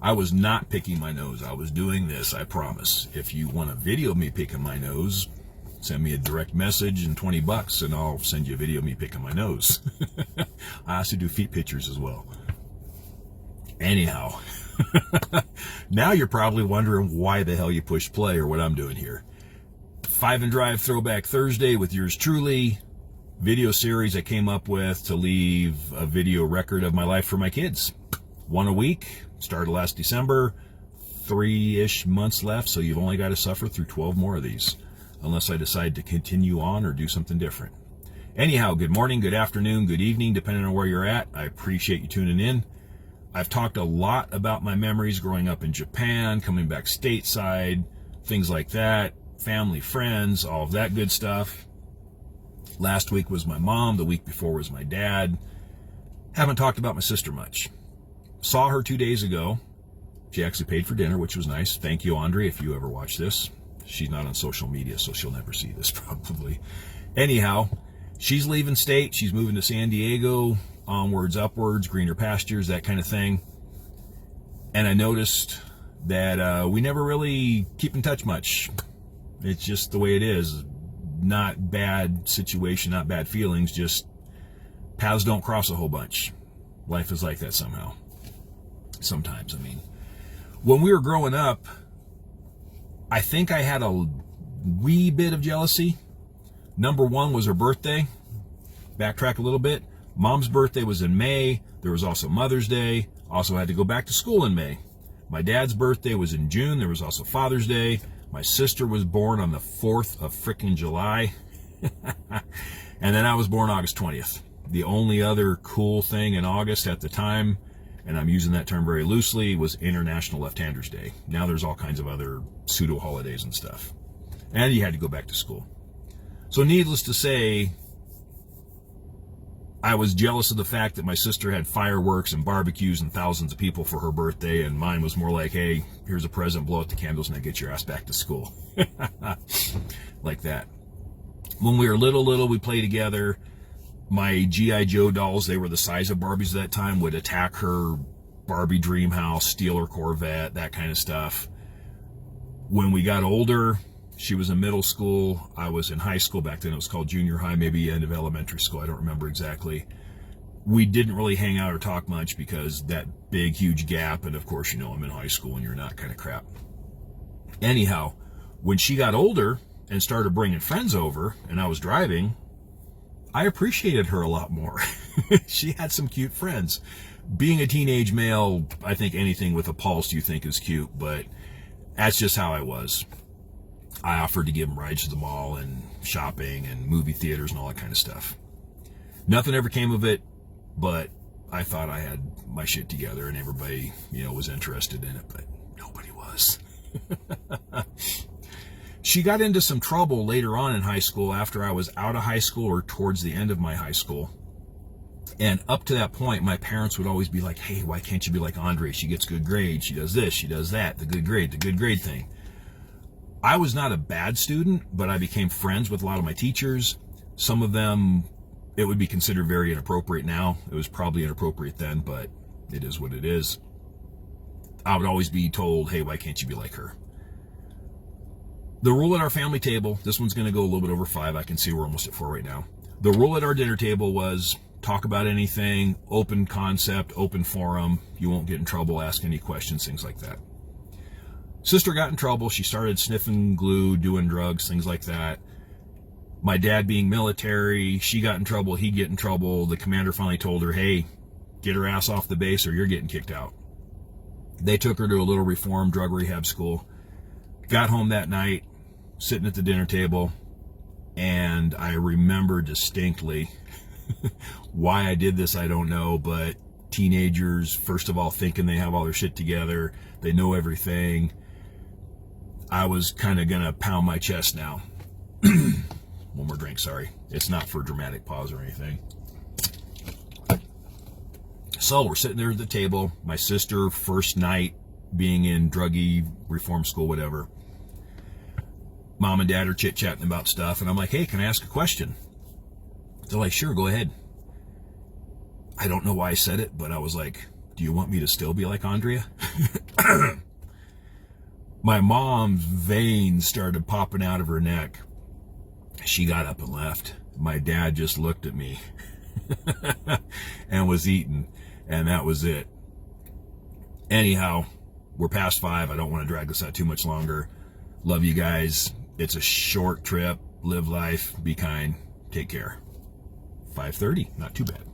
I was not picking my nose. I was doing this, I promise. If you want a video of me picking my nose, send me a direct message and $20 and I'll send you a video of me picking my nose. I also do feet pictures as well. Anyhow, now you're probably wondering why the hell you push play or what I'm doing here. 5 and Drive Throwback Thursday with yours truly. Video series I came up with to leave a video record of my life for my kids. One a week, started last December, 3-ish months left, so you've only got to suffer through 12 more of these, unless I decide to continue on or do something different. Anyhow, good morning, good afternoon, good evening, depending on where you're at. I appreciate you tuning in. I've talked a lot about my memories growing up in Japan, coming back stateside, things like that, family, friends, all of that good stuff. Last week was my mom, the week before was my dad. Haven't talked about my sister much. Saw her 2 days ago. She actually paid for dinner, which was nice. Thank you, Andre, if you ever watch this. She's not on social media, so she'll never see this probably. Anyhow, she's leaving state. She's moving to San Diego, onwards, upwards, greener pastures, that kind of thing. And I noticed that we never really keep in touch much. It's just the way it is. Not bad situation, not bad feelings, just paths don't cross a whole bunch. Life is like that somehow. Sometimes, I mean. When we were growing up, I think I had a wee bit of jealousy. Number one was her birthday. Backtrack a little bit. Mom's birthday was in May. There was also Mother's Day. Also had to go back to school in May. My dad's birthday was in June. There was also Father's Day. My sister was born on the 4th of frickin' July. And then I was born August 20th. The only other cool thing in August at the time, and I'm using that term very loosely, was International Left-Handers Day. Now there's all kinds of other pseudo-holidays and stuff. And you had to go back to school. So needless to say, I was jealous of the fact that my sister had fireworks and barbecues and thousands of people for her birthday, and mine was more like, hey, here's a present, blow out the candles, and then get your ass back to school. Like that. When we were little, we played together. My G.I. Joe dolls, they were the size of Barbies at that time, would attack her Barbie dream house, steal her Corvette, that kind of stuff. When we got older, she was in middle school. I was in high school. Back then it was called junior high, maybe end of elementary school. I don't remember exactly. We didn't really hang out or talk much because that big, huge gap. And of course, you know, I'm in high school and you're not kind of crap. Anyhow, when she got older and started bringing friends over and I was driving, I appreciated her a lot more. She had some cute friends. Being a teenage male, I think anything with a pulse you think is cute, but that's just how I was. I offered to give them rides to the mall and shopping and movie theaters and all that kind of stuff. Nothing ever came of it, but I thought I had my shit together and everybody, you know, was interested in it, but nobody was. She got into some trouble later on in high school after I was out of high school or towards the end of my high school. And up to that point, my parents would always be like, hey, why can't you be like Andre? She gets good grades. She does this. She does that. The good grade thing. I was not a bad student, but I became friends with a lot of my teachers. Some of them, it would be considered very inappropriate now. It was probably inappropriate then, but it is what it is. I would always be told, hey, why can't you be like her? The rule at our family table, this one's going to go a little bit over 5. I can see we're almost at 4 right now. The rule at our dinner table was talk about anything, open concept, open forum. You won't get in trouble, ask any questions, things like that. Sister got in trouble. She started sniffing glue, doing drugs, things like that. My dad being military, she got in trouble, he'd get in trouble. The commander finally told her, hey, get her ass off the base or you're getting kicked out. They took her to a little reform drug rehab school. Got home that night, sitting at the dinner table, and I remember distinctly why I did this, I don't know, but teenagers, first of all, thinking they have all their shit together, they know everything. I was kind of going to pound my chest now. One more drink, sorry. It's not for dramatic pause or anything. So we're sitting there at the table. My sister, first night being in druggy reform school, whatever. Mom and dad are chit-chatting about stuff. And I'm like, hey, can I ask a question? They're like, sure, go ahead. I don't know why I said it, but I was like, do you want me to still be like Andrea? My mom's veins started popping out of her neck. She got up and left. My dad just looked at me and was eating, and that was it. Anyhow, we're past 5. I don't want to drag this out too much longer. Love you guys. It's a short trip. Live life. Be kind. Take care. 5:30. Not too bad.